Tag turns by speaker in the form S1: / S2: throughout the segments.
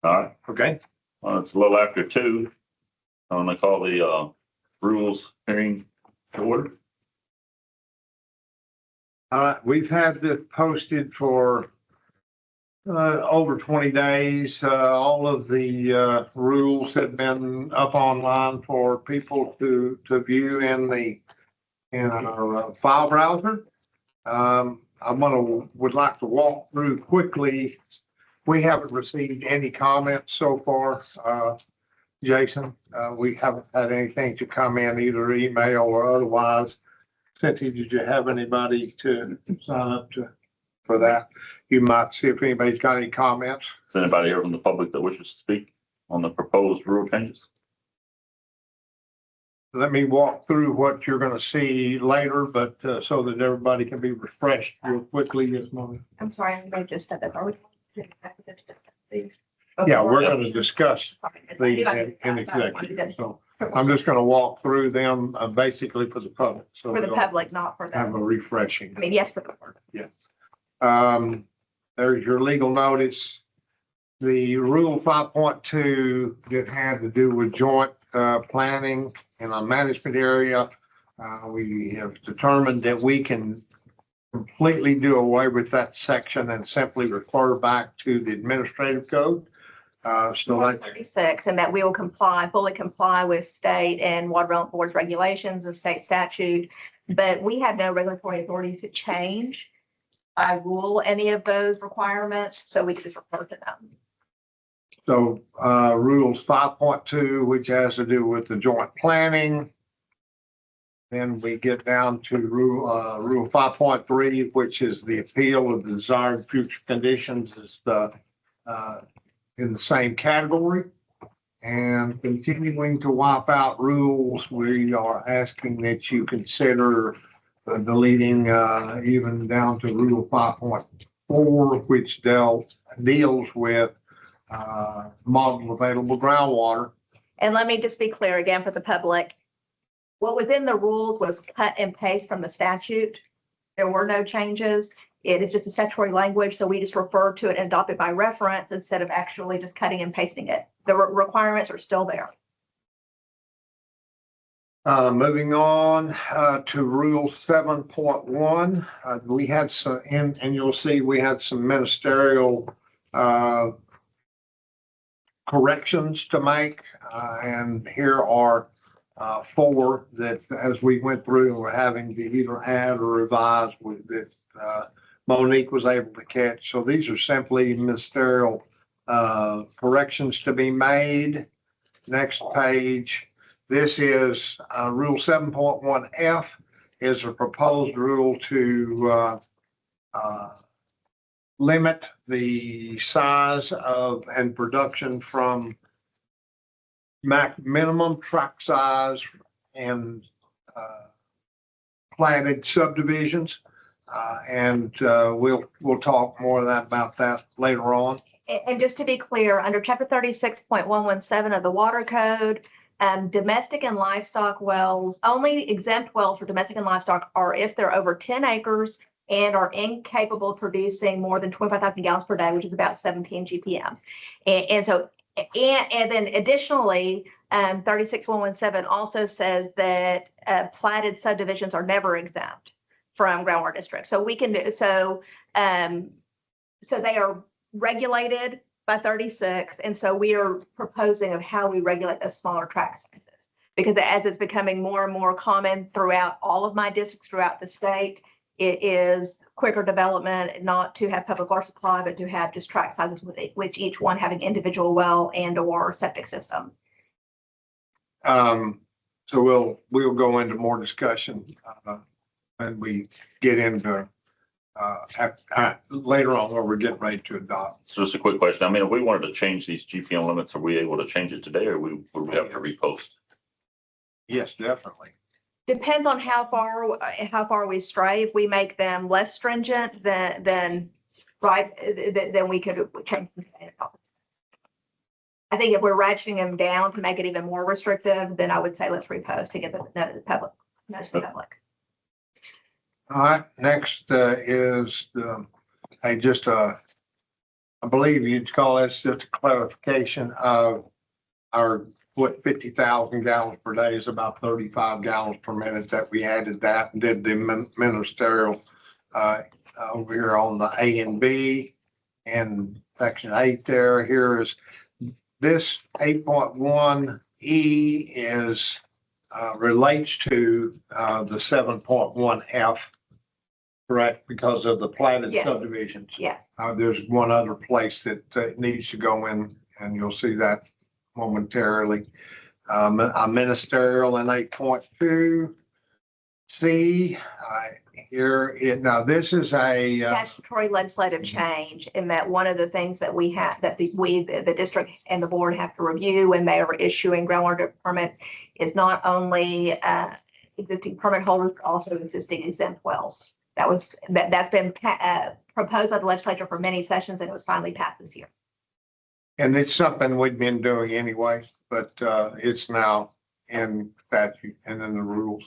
S1: All right,
S2: Okay.
S1: it's a little after 2. I'm gonna call the rules hearing to order.
S2: We've had this posted for over 20 days. All of the rules have been up online for people to view in our file browser. Would like to walk through quickly. We haven't received any comments so far, Jason. We haven't had anything to come in, either email or otherwise. Cynthia, did you have anybody to sign up for that? You might see if anybody's got any comments.
S1: Is anybody here from the public that wishes to speak on the proposed rule changes?
S2: Let me walk through what you're gonna see later, but so that everybody can be refreshed real quickly this morning.
S3: I'm sorry, I just said that. Are we?
S2: Yeah, we're gonna discuss these in executive. So I'm just gonna walk through them basically for the public. So
S3: For the
S2: they'll
S3: public, not for
S2: have a
S3: the,
S2: refreshing.
S3: I mean, yes, for the board.
S2: Yes. There's your legal notice. The rule 5.2 that had to do with joint planning in a management area. We have determined that we can completely do away with that section and simply refer back to the administrative code. So like
S3: 36, and that we will fully comply with state and water development board's regulations and state statute. But we have no regulatory authority to change by rule any of those requirements, so we can just refer to them.
S2: So rules 5.2, which has to do with the joint planning. Then we get down to rule 5.3, which is the appeal of the desired future conditions, is in the same category. And continuing to wipe out rules, we are asking that you consider deleting even down to rule 5.4, which deals with model available groundwater.
S3: And let me just be clear again for the public. What was in the rules was cut and paste from the statute. There were no changes. It is just a statutory language, so we just refer to it and adopt it by reference instead of actually just cutting and pasting it. The requirements are still there.
S2: Moving on to rule 7.1, we had some, and you'll see we had some ministerial corrections to make, and here are 4 that, as we went through, we're having to either add or revise with that Monique was able to catch. So these are simply ministerial corrections to be made. Next page. This is rule 7.1F is a proposed rule to limit the size of and production from minimum tract size and platted subdivisions. And we'll talk more about that later on.
S3: And just to be clear, under chapter 36.117 of the water code, domestic and livestock wells, only exempt wells for domestic and livestock are if they're over 10 acres and are incapable of producing more than 25,000 gallons per day, which is about 17 GPM. And then additionally, 36.117 also says that platted subdivisions are never exempt from groundwater districts. So we can do so they are regulated by 36, and so we are proposing of how we regulate those smaller tract sizes, because as it's becoming more and more common throughout all of my districts throughout the state, it is quicker development, not to have public water supply, but to have just tract sizes with each one having individual well and or septic system.
S2: So we'll go into more discussion when we get into later on, where we're getting ready to adopt.
S1: So just a quick question. I mean, if we wanted to change these GPM limits, are we able to change it today, or would we have to repost?
S2: Yes, definitely.
S3: Depends on how far we stray. If we make them less stringent, then we could change them. I think if we're ratcheting them down to make it even more restrictive, then I would say let's repost to get the notice to the public.
S2: All right, next is just a I believe you'd call this just a clarification of our, what, 50,000 gallons per day is about 35 gallons per minute that we added that and did the ministerial over here on the A and B and section 8 there. Here is this 8.1 E is relates to the 7.1 F, correct? Because of the platted
S3: Yes.
S2: subdivisions.
S3: Yes.
S2: There's one other place that needs to go in, and you'll see that momentarily. A ministerial in 8.2 C. Here it now. This is a
S3: Statutory legislative change in that one of the things that we have, that the district and the board have to review when they are issuing groundwater permits is not only existing permit holders, but also existing exempt wells. That's been proposed by the legislature for many sessions, and it was finally passed this year.
S2: and it's something we've been doing anyway, but it's now in statute and in the rules.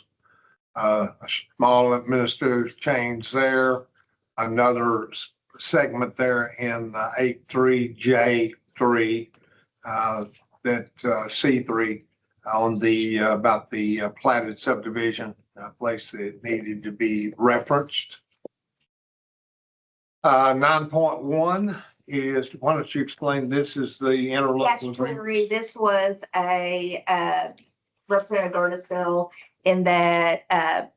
S2: A small administrative change there. Another segment there in 8.3J3 that C3 on the about the platted subdivision place that needed to be referenced. 9.1 is, why don't you explain, this is the interlocal agreement.
S3: Statutory, this was a Representative Gurtis bill in that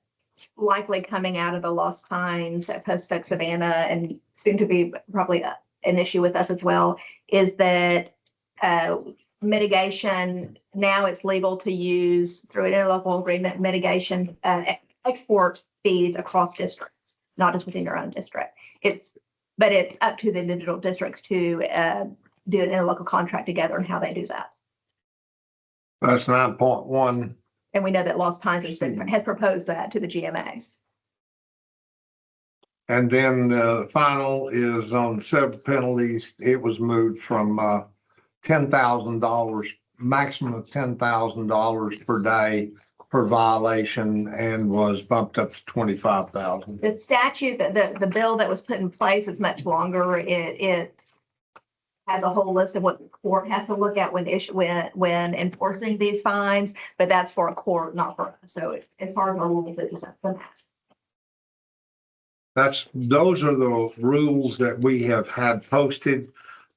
S3: likely coming out of the Lost Pines at Post Oak Savannah and soon to be probably an issue with us as well, is that mitigation, now it's legal to use through an interlocal agreement, mitigation export fees across districts, not just within your own district. But it's up to the individual districts to do an interlocal contract together and how they do that.
S2: That's 9.1.
S3: And we know that Lost Pines has proposed that to the GMA.
S2: And then the final is on civil penalties. It was moved from $10,000, maximum of $10,000 per day per violation, and was bumped up to 25,000.
S3: The statute, the bill that was put in place is much longer. It has a whole list of what the court has to look at when enforcing these fines, but that's for a court, not for us. So as far as our rules, it just
S2: Those are the rules that we have had posted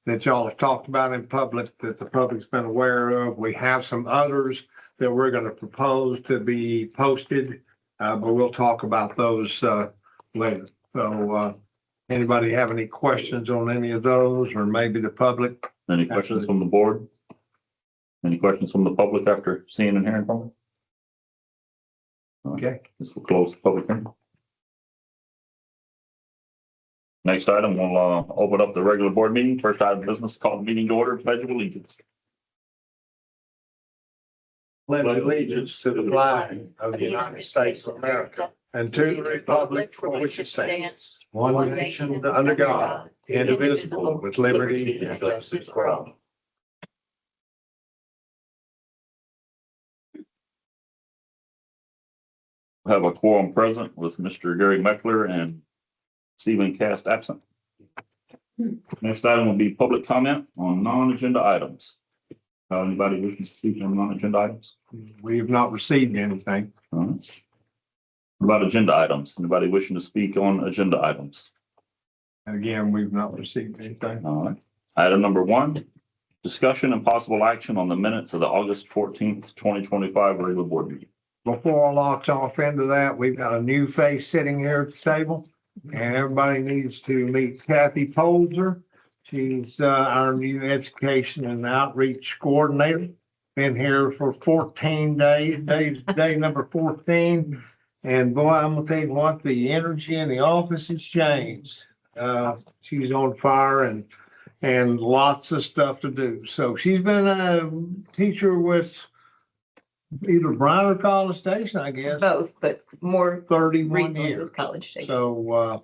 S2: that y'all have talked about in public, that the public's been aware of. We have some others that we're going to propose to be posted, but we'll talk about those later. So anybody have any questions on any of those, or maybe the public?
S1: Any questions from the board? Any questions from the public after seeing and hearing from them?
S2: Okay.
S1: This will close the public hearing. Next item, we'll open up the regular board meeting. First item of business, call the meeting to order, pledge of allegiance.
S2: Pledge allegiance to the flag of the United States of America and to the republic for which it stands, one nation under God, indivisible, with liberty and justice for all.
S1: Have a quorum present with Mr. Gary Meckler and Stephen Cast absent. Next item will be public comment on non-agenda items. Anybody wishing to speak on non-agenda items?
S2: We have not received anything.
S1: All right. What about agenda items? Anybody wishing to speak on agenda items?
S2: Again, we've not received anything.
S1: All right. Item number 1, discussion and possible action on the minutes of the August 14th, 2025 regular board meeting.
S2: Before I launch off into that, we've got a new face sitting here at the table, and everybody needs to meet Kathy Polzer. She's our new education and outreach coordinator. Been here for 14 days, day number 14. And boy, I'm gonna tell you what, the energy in the office has changed. She's on fire and lots of stuff to do. So she's been a teacher with either Bryan or College Station, I guess.
S3: both, but more
S2: 31
S3: regional
S2: years.
S3: with College Station.
S2: So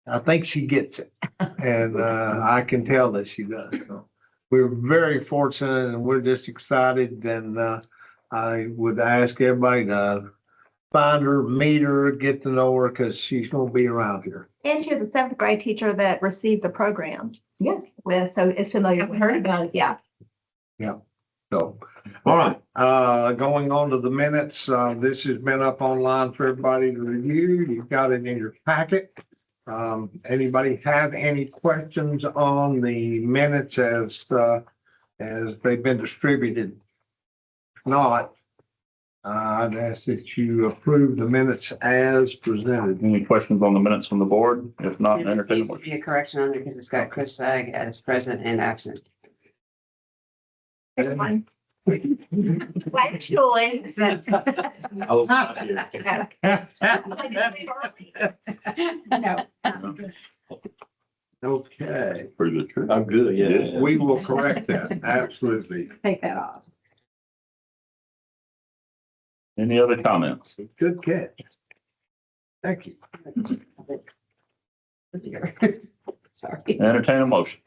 S2: I think she gets it, and I can tell that she does. So we're very fortunate, and we're just excited. And I would ask everybody to find her, meet her, get to know her, because she's gonna be around here.
S3: And she was a seventh grade teacher that received the program
S4: Yes,
S3: so is familiar
S4: I've
S3: with
S4: heard
S3: her.
S4: about it.
S3: Yeah.
S2: So, all right, going on to the minutes, this has been up online for everybody to review. You've got it in your packet. Anybody have any questions on the minutes as they've been distributed? If not, I'd ask that you approve the minutes as presented.
S1: Any questions on the minutes from the board? If not,
S5: There
S1: entertain a
S5: needs to
S1: motion.
S5: be a correction on there because it's got Chris Sag as present and absent.
S3: Actually,
S1: I was not here.
S4: No.
S2: Okay,
S1: Pretty good trip.
S6: I'm good, yeah.
S2: we will correct that, absolutely.
S4: Take that off.
S1: Any other comments?
S2: Good catch. Thank you.
S5: Sorry.
S1: Entertain a motion.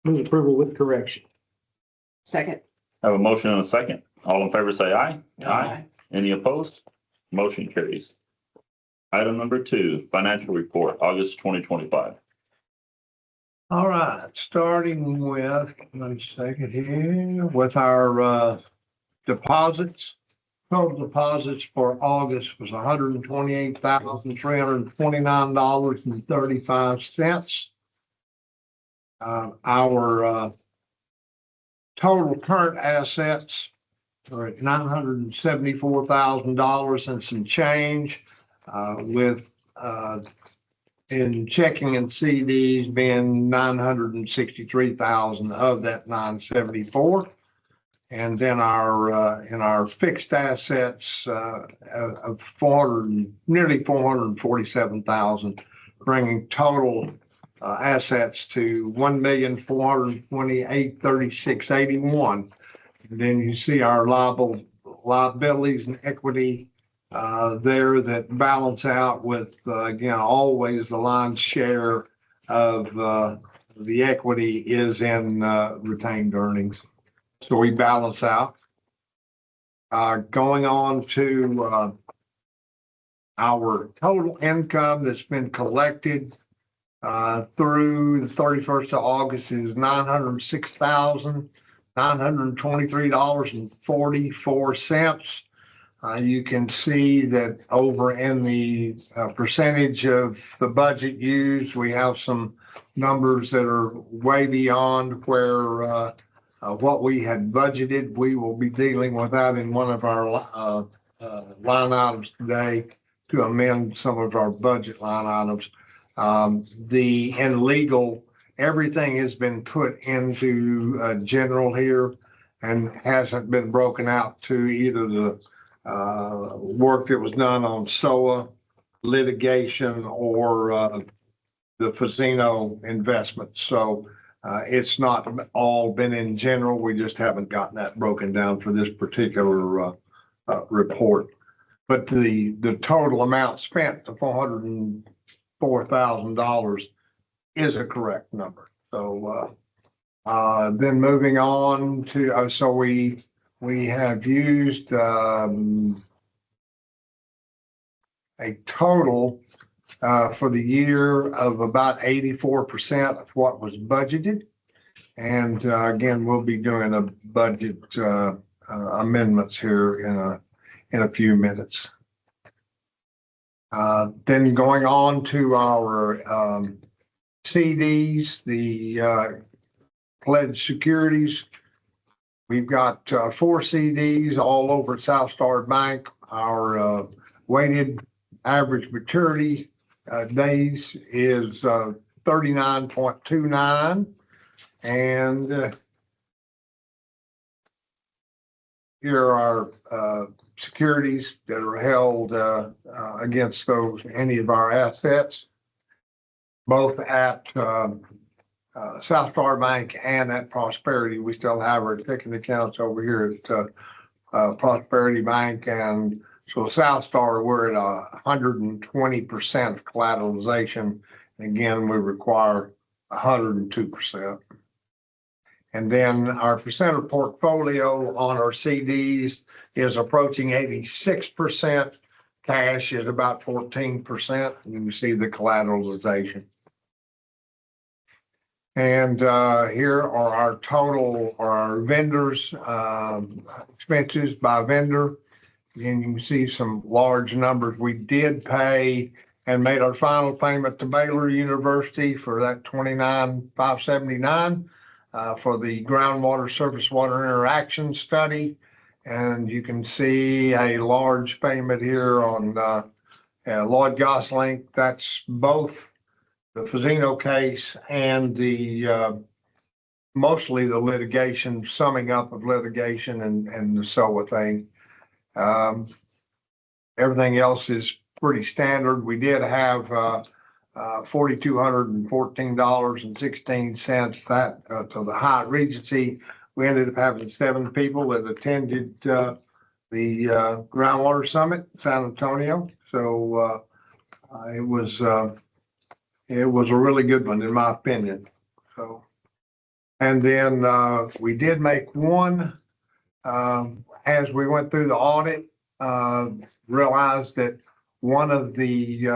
S6: Move approval with correction.
S5: Second.
S1: Have a motion and a second. All in favor, say aye. Any opposed? Motion carries. Item number 2, financial report, August 2025.
S2: All right, starting with, let me second here, with our deposits. Total deposits for August was $128,329.35. Our total current assets are at $974,000 and some change, with in checking and CDs being 963,000 of that 974. And then in our fixed assets of nearly 447,000, bringing total assets to 1,428,3681. And then you see our liabilities and equity there that balance out with, again, always the lion's share of the equity is in retained earnings. So we balance out. Going on to our total income that's been collected through the 31st of August is $906,923.44. You can see that over in the percentage of the budget used, we have some numbers that are way beyond where what we had budgeted. We will be dealing with that in one of our line items today to amend some of our budget line items. In legal, everything has been put into general here and hasn't been broken out to either the work that was done on SOA litigation or the Fazino investment. So it's not all been in general. We just haven't gotten that broken down for this particular report. But the total amount spent, the $404,000, is a correct number. So then moving on to, so we have used a total for the year of about 84% of what was budgeted. And again, we'll be doing a budget amendments here in a few minutes. Then going on to our CDs, the pledged securities. We've got 4 CDs all over at South Star Bank. Our weighted average maturity days is 39.29. And here are our securities that are held against any of our assets, both at South Star Bank and at Prosperity. We still have our checking accounts over here at Prosperity Bank. And so South Star, we're at 120% of collateralization. Again, we require 102%. And then our percent of portfolio on our CDs is approaching 86%. Cash is about 14%. You can see the collateralization. And here are our total, or our vendors, expenses by vendor. And you can see some large numbers. We did pay and made our final payment to Baylor University for that $29,579 for the groundwater surface water interaction study. And you can see a large payment here on Lloyd Gosling. That's both the Fazzino case and the mostly the litigation, summing up of litigation and the SOA thing. Everything else is pretty standard. We did have $4,214.16 that to the Hyatt Regency. We ended up having 7 people that attended the groundwater summit in San Antonio. So it was a really good one in my opinion. So, and then we did make one as we went through the audit, realized that one of the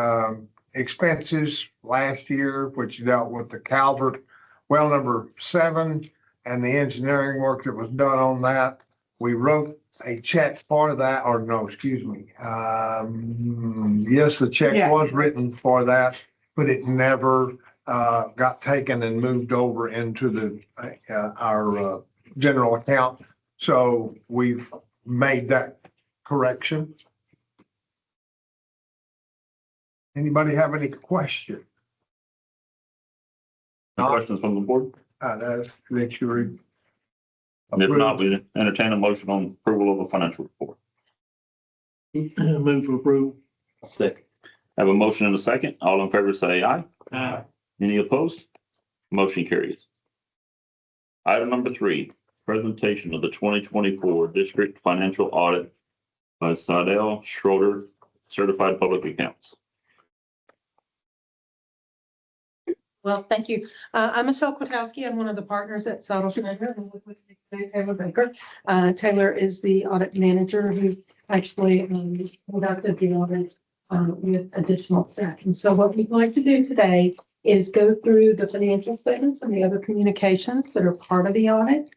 S2: expenses last year, which dealt with the Calvert well number 7 and the engineering work that was done on that, we wrote a check for that, or no, excuse me. Yes, the check
S4: Yeah.
S2: was written for that, but it never got taken and moved over into the our general account. So we've made that correction. Anybody have any question?
S1: Any questions from the board?
S2: That's make sure.
S1: If not, we entertain a motion on approval of the financial report.
S6: Move for approval.
S7: Second.
S1: Have a motion and a second. All in favor say aye.
S6: Aye.
S1: Any opposed? Motion carries. Item number 3, presentation of the 2024 district financial audit by Sidell Schroeder, Certified Public Accounts.
S4: Well, thank you. I'm Michelle Kwiatkowski. I'm one of the partners at Sidell Schroeder. I'm with Taylor Baker. Taylor is the audit manager who actually conducted the audit with additional staff. And so what we'd like to do today is go through the financial statements and the other communications that are part of the audit.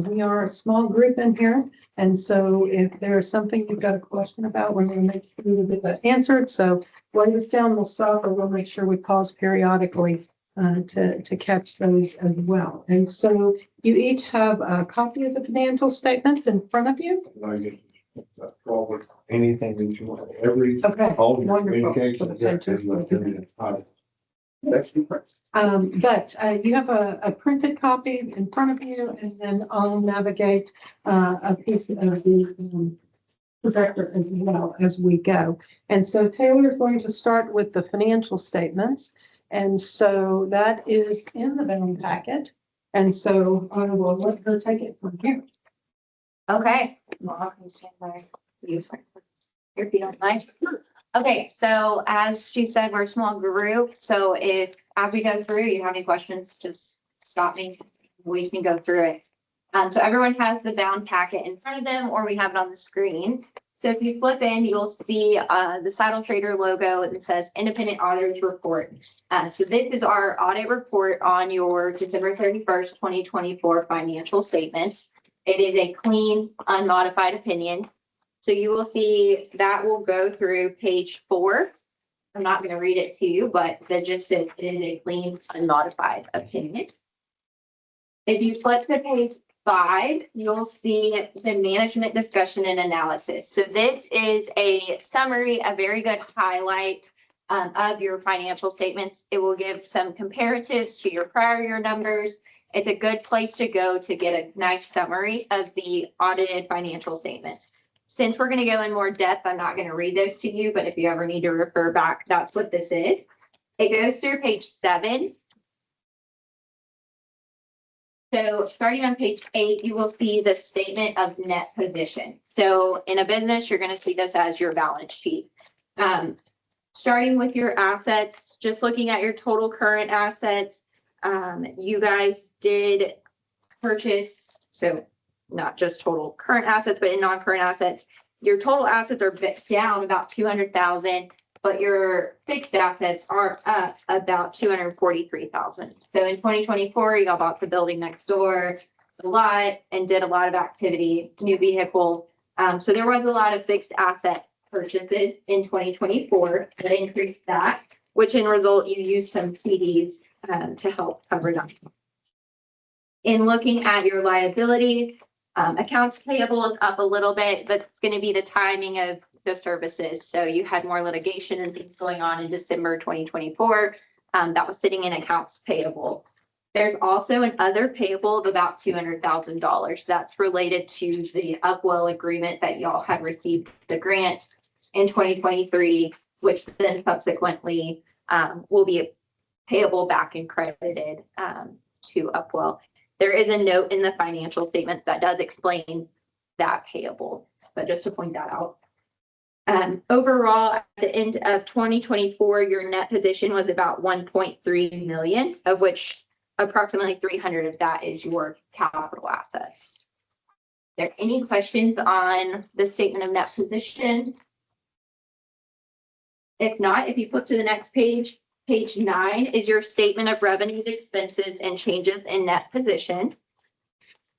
S4: We are a small group in here. And so if there's something you've got a question about, we're going to make sure we get that answered. So while you're down, we'll stop, or we'll make sure we pause periodically to catch those as well. And so you each have a copy of the financial statements in front of you.
S2: Anything that you want, every,
S4: Okay,
S2: all your
S4: wonderful.
S2: communications. That's
S4: but you have a printed copy in front of you, and then I'll navigate a piece of the projector as well as we go. And so Taylor is going to start with the financial statements. And so that is in the bound packet. And so I will let her take it from here.
S8: Okay, well, I can stand by you if you don't mind. Okay, so as she said, we're a small group, so if as we go through, you have any questions, just stop me. We can go through it. So everyone has the bound packet in front of them, or we have it on the screen. So if you flip in, you'll see the Sidell Schroeder logo, and it says Independent Auditors Report. So this is our audit report on your December 31st, 2024 financial statements. It is a clean, unmodified opinion. So you will see that will go through page 4. I'm not going to read it to you, but the gist is it is a clean, unmodified opinion. If you flip to page 5, you'll see the management discussion and analysis. So this is a summary, a very good highlight of your financial statements. It will give some comparatives to your prior year numbers. It's a good place to go to get a nice summary of the audited financial statements. Since we're going to go in more depth, I'm not going to read those to you, but if you ever need to refer back, that's what this is. It goes through page 7. So starting on page 8, you will see the statement of net position. So in a business, you're going to see this as your balance sheet. Starting with your assets, just looking at your total current assets, you guys did purchase, so not just total current assets, but in non-current assets, your total assets are down about 200,000, but your fixed assets are up about 243,000. So in 2024, you all bought the building next door, a lot, and did a lot of activity, new vehicle. So there was a lot of fixed asset purchases in 2024 that increased that, which in result, you used some CDs to help cover that. In looking at your liabilities, accounts payable is up a little bit, but it's going to be the timing of the services. So you had more litigation and things going on in December 2024. That was sitting in accounts payable. There's also an other payable of about $200,000. That's related to the Upwell agreement that y'all had received the grant in 2023, which then subsequently will be payable back and credited to Upwell. There is a note in the financial statements that does explain that payable, but just to point that out. Overall, at the end of 2024, your net position was about 1.3 million, of which approximately 300 of that is your capital assets. Are there any questions on the statement of net position? If not, if you flip to the next page, page 9 is your statement of revenues, expenses, and changes in net position.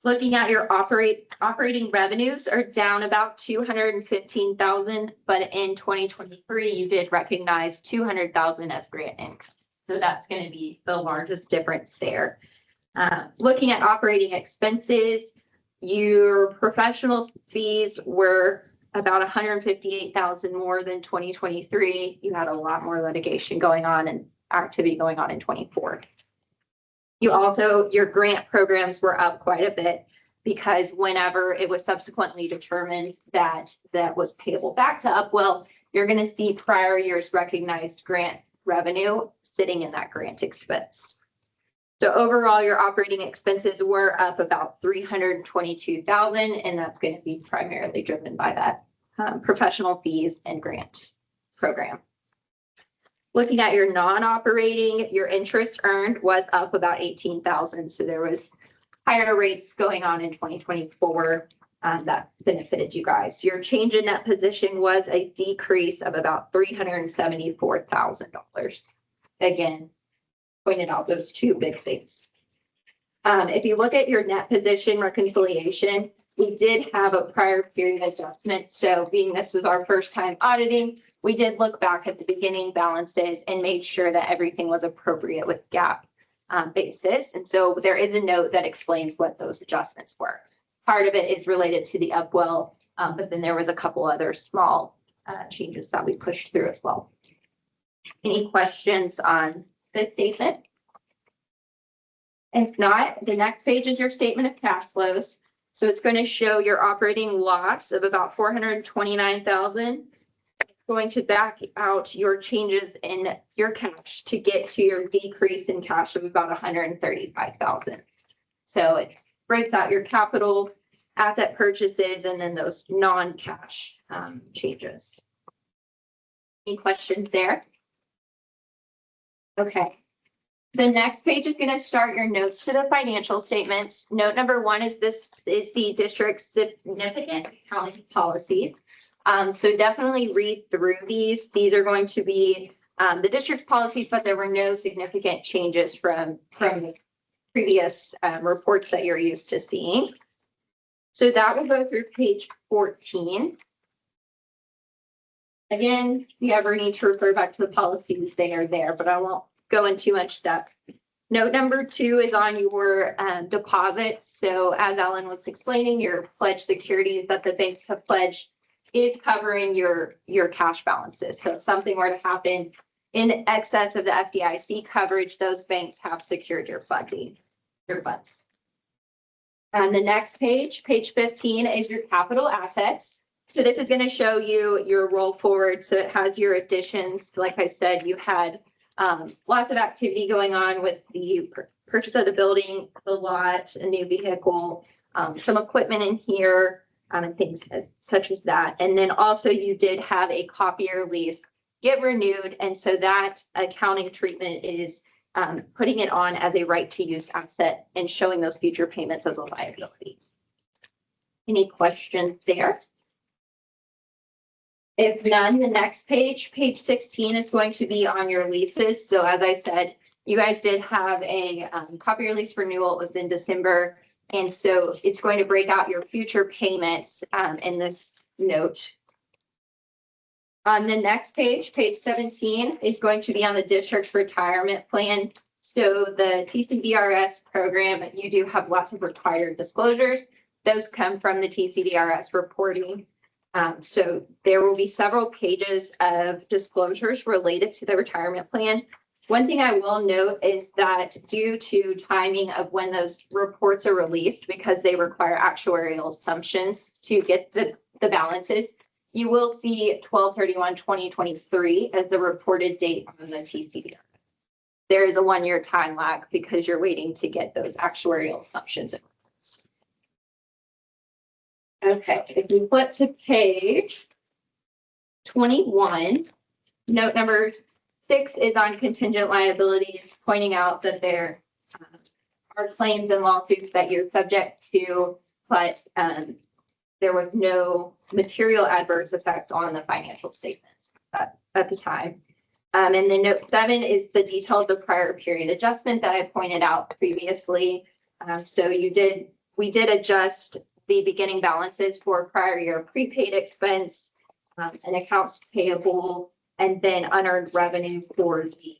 S8: Looking at your operating revenues are down about 215,000, but in 2023, you did recognize 200,000 as grant income. So that's going to be the largest difference there. Looking at operating expenses, your professional fees were about 158,000 more than 2023. You had a lot more litigation going on and activity going on in 24. You also, your grant programs were up quite a bit because whenever it was subsequently determined that that was payable back to Upwell, you're going to see prior years recognized grant revenue sitting in that grant expense. So overall, your operating expenses were up about 322,000, and that's going to be primarily driven by that professional fees and grant program. Looking at your non-operating, your interest earned was up about 18,000. So there was higher rates going on in 2024 that benefited you guys. Your change in net position was a decrease of about $374,000. Again, pointed out those two big things. If you look at your net position reconciliation, we did have a prior period adjustment. So being this was our first time auditing, we did look back at the beginning balances and made sure that everything was appropriate with GAAP basis. And so there is a note that explains what those adjustments were. Part of it is related to the Upwell, but then there was a couple other small changes that we pushed through as well. Any questions on this statement? If not, the next page is your statement of cash flows. So it's going to show your operating loss of about 429,000. Going to back out your changes in your cash to get to your decrease in cash of about 135,000. So it breaks out your capital asset purchases and then those non-cash changes. Any questions there? Okay. The next page is going to start your notes to the financial statements. Note number 1 is the district's significant accounting policies. So definitely read through these. These are going to be the district's policies, but there were no significant changes from the previous reports that you're used to seeing. So that will go through page 14. Again, if you ever need to refer back to the policies, they are there, but I won't go into too much depth. Note number 2 is on your deposits. So as Alan was explaining, your pledged securities that the banks have pledged is covering your cash balances. So if something were to happen in excess of the FDIC coverage, those banks have secured your funding, your funds. And the next page, page 15, is your capital assets. So this is going to show you your roll forward. So it has your additions. Like I said, you had lots of activity going on with the purchase of the building, the lot, a new vehicle, some equipment in here, and things such as that. And then also you did have a copier lease get renewed. And so that accounting treatment is putting it on as a right to use asset and showing those future payments as a liability. Any questions there? If none, the next page, page 16 is going to be on your leases. So as I said, you guys did have a copy your lease renewal. It was in December. And so it's going to break out your future payments in this note. On the next page, page 17 is going to be on the district's retirement plan. So the TCDRS program, you do have lots of required disclosures. Those come from the TCDRS reporting. So there will be several pages of disclosures related to the retirement plan. One thing I will note is that due to timing of when those reports are released, because they require actuarial assumptions to get the balances, you will see 12/31/2023 as the reported date on the TCDRS. There is a 1-year time lag because you're waiting to get those actuarial assumptions in. Okay, if you flip to page 21, note number 6 is on contingent liabilities, pointing out that there are claims and lawsuits that you're subject to, but there was no material adverse effect on the financial statements at the time. And then note 7 is the detail of the prior period adjustment that I pointed out previously. So we did adjust the beginning balances for prior year prepaid expense and accounts payable, and then unearned revenues for the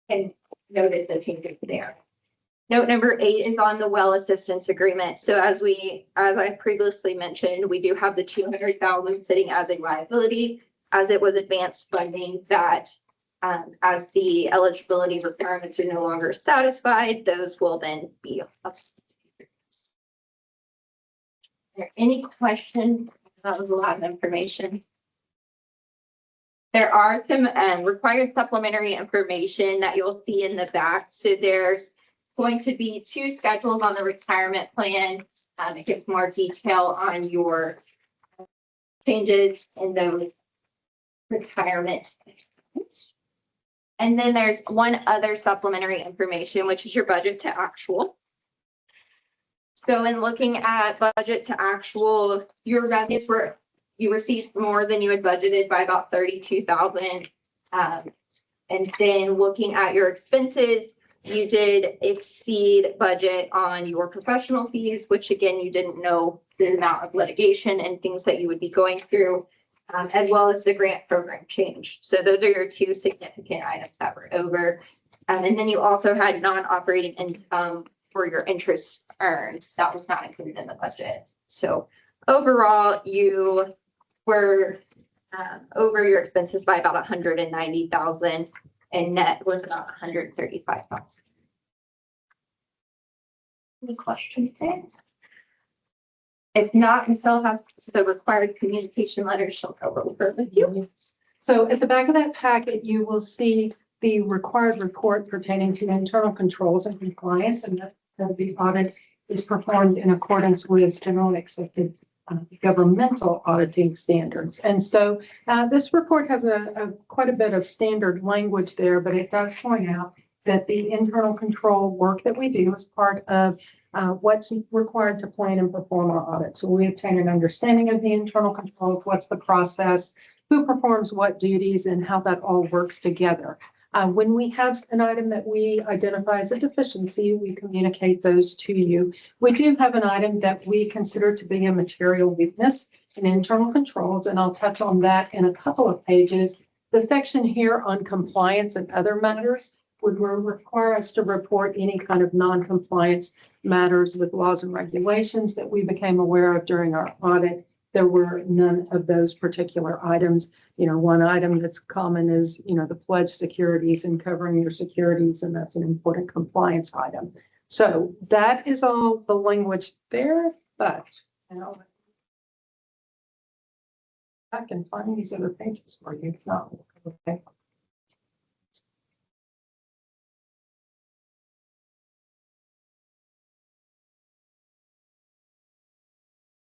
S8: and noted the changes there. Note number 8 is on the well assistance agreement. So as I previously mentioned, we do have the $200,000 sitting as a liability as it was advanced funding that as the eligibility requirements are no longer satisfied, those will then be up. Are there any questions? That was a lot of information. There are some required supplementary information that you'll see in the back. So there's going to be 2 schedules on the retirement plan. It gives more detail on your changes in those retirement. And then there's one other supplementary information, which is your budget to actual. So in looking at budget to actual, your revenues you received more than you had budgeted by about 32,000. And then looking at your expenses, you did exceed budget on your professional fees, which again, you didn't know the amount of litigation and things that you would be going through, as well as the grant program change. So those are your 2 significant items that were over. And then you also had non-operating income for your interest earned. That was not included in the budget. So overall, you were over your expenses by about 190,000, and net was about 135,000. Any questions there? If not, Michelle has the required communication letter. She'll go over with you.
S4: So at the back of that packet, you will see the required report pertaining to internal controls and compliance, and that the audit is performed in accordance with generally accepted governmental auditing standards. And so this report has quite a bit of standard language there, but it does point out that the internal control work that we do is part of what's required to plan and perform our audit. So we obtain an understanding of the internal controls, what's the process, who performs what duties, and how that all works together. When we have an item that we identify as a deficiency, we communicate those to you. We do have an item that we consider to be a material weakness in internal controls, and I'll touch on that in a couple of pages. The section here on compliance and other matters would require us to report any kind of non-compliance matters with laws and regulations that we became aware of during our audit. There were none of those particular items. One item that's common is, the pledge securities and covering your securities, and that's an important compliance item. So that is all the language there, but now I can find these other pages for you. No, okay.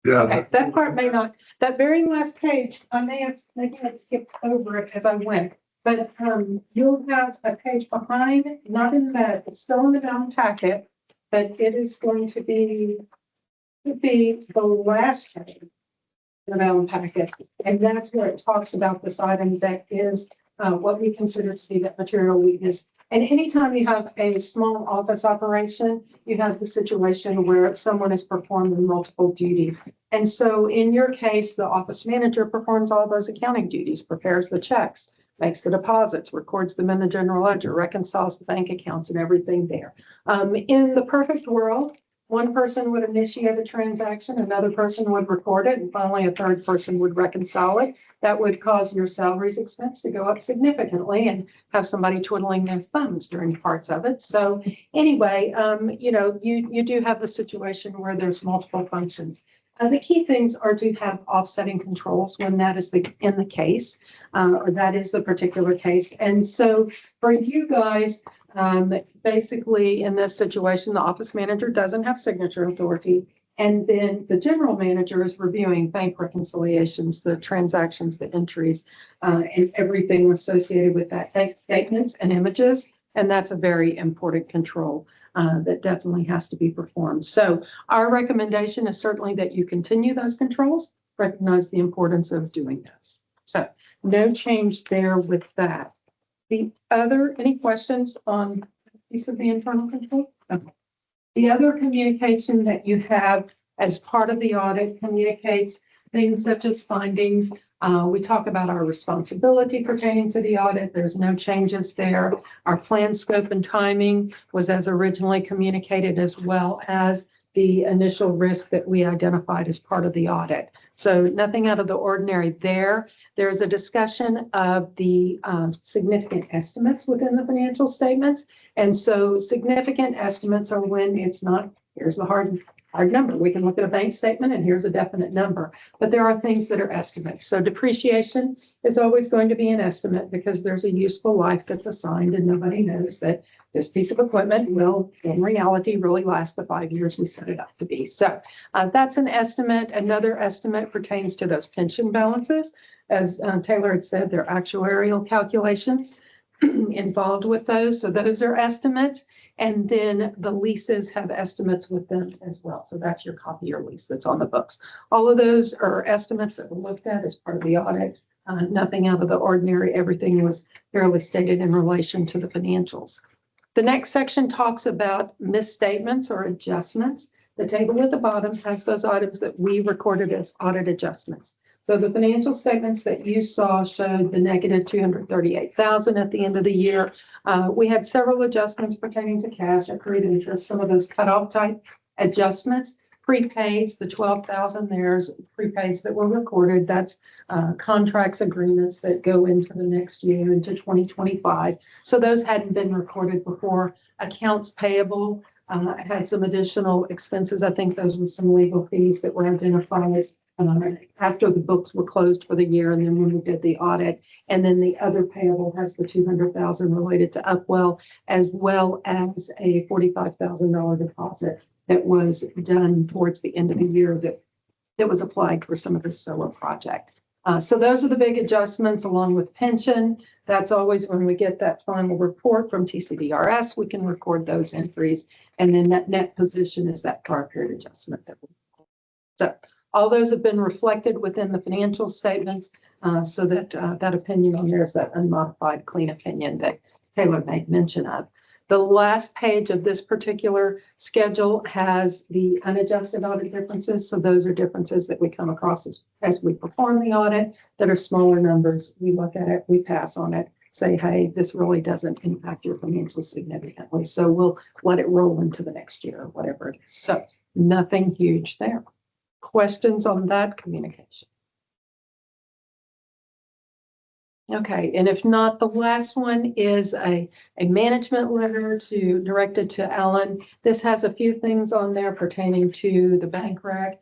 S2: Yeah,
S4: Okay, that part may not, that very last page, I may have skipped over it as I went. But you'll have a page behind, not in that, it's still in the down packet, but it is going to be the last page in the down packet. And that's where it talks about this item that is what we consider to be that material weakness. And anytime you have a small office operation, you have the situation where someone is performing multiple duties. And so in your case, the office manager performs all those accounting duties, prepares the checks, makes the deposits, records them in the general ledger, reconciles the bank accounts and everything there. In the perfect world, one person would initiate a transaction, another person would record it, and finally a third person would reconcile it. That would cause your salaries expense to go up significantly and have somebody twiddling their thumbs during parts of it. So anyway, you do have the situation where there's multiple functions. The key things are to have offsetting controls when that is in the case, or that is the particular case. And so for you guys, basically in this situation, the office manager doesn't have signature authority. And then the general manager is reviewing bank reconciliations, the transactions, the entries, and everything associated with that, bank statements and images. And that's a very important control that definitely has to be performed. So our recommendation is certainly that you continue those controls, recognize the importance of doing this. So no change there with that. Any questions on the piece of the internal control? Okay. The other communication that you have as part of the audit communicates things such as findings. We talk about our responsibility pertaining to the audit. There's no changes there. Our plan, scope, and timing was as originally communicated, as well as the initial risk that we identified as part of the audit. So nothing out of the ordinary there. There's a discussion of the significant estimates within the financial statements. And so significant estimates are when it's not, here's the hard number. We can look at a bank statement and here's a definite number, but there are things that are estimates. So depreciation is always going to be an estimate because there's a useful life that's assigned and nobody knows that this piece of equipment will in reality really last the 5 years we set it up to be. So that's an estimate. Another estimate pertains to those pension balances. As Taylor had said, they're actuarial calculations involved with those. So those are estimates. And then the leases have estimates with them as well. So that's your copier lease that's on the books. All of those are estimates that were looked at as part of the audit. Nothing out of the ordinary. Everything was fairly stated in relation to the financials. The next section talks about misstatements or adjustments. The table at the bottom has those items that we recorded as audit adjustments. So the financial statements that you saw showed the negative 238,000 at the end of the year. We had several adjustments pertaining to cash, accrued interest, some of those cutoff type adjustments, prepaids, the 12,000, there's prepaids that were recorded. That's contracts, agreements that go into the next year, into 2025. So those hadn't been recorded before. Accounts payable had some additional expenses. I think those were some legal fees that were identified after the books were closed for the year and then when we did the audit. And then the other payable has the 200,000 related to Upwell, as well as a $45,000 deposit that was done towards the end of the year that was applied for some of the solar project. So those are the big adjustments along with pension. That's always when we get that final report from TCDRS, we can record those entries. And then that net position is that prior period adjustment that we record. So all those have been reflected within the financial statements so that that opinion on there is that unmodified clean opinion that Taylor made mention of. The last page of this particular schedule has the unadjusted audit differences. So those are differences that we come across as we perform the audit that are smaller numbers. We look at it, we pass on it, say, hey, this really doesn't impact your financials significantly. So we'll let it roll into the next year or whatever it is. So nothing huge there. Questions on that communication? Okay, and if not, the last one is a management letter directed to Ellen. This has a few things on there pertaining to the bank rec.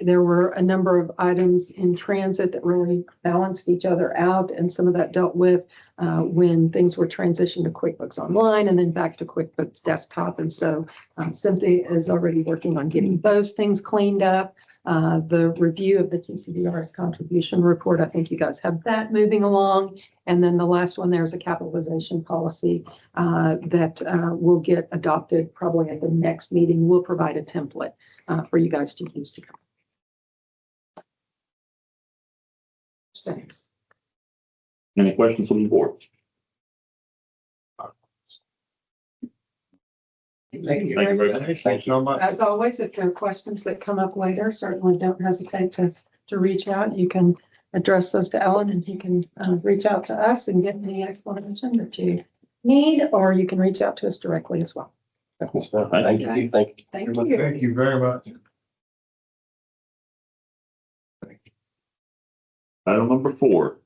S4: There were a number of items in transit that really balanced each other out, and some of that dealt with when things were transitioned to QuickBooks Online and then back to QuickBooks Desktop. And so Cynthia is already working on getting those things cleaned up. The review of the TCDR's contribution report, I think you guys have that moving along. And then the last one, there's a capitalization policy that will get adopted probably at the next meeting. We'll provide a template for you guys to use to come. Thanks.
S1: Any questions from the board?
S6: Thank you.
S1: Thank you very much.
S2: Thanks so much.
S4: As always, if there are questions that come up later, certainly don't hesitate to reach out. You can address those to Ellen and he can reach out to us and get any explanation that you need, or you can reach out to us directly as well.
S6: Thank you. Thank you.
S4: Thank you.
S2: Thank you very much.
S1: Item number 4,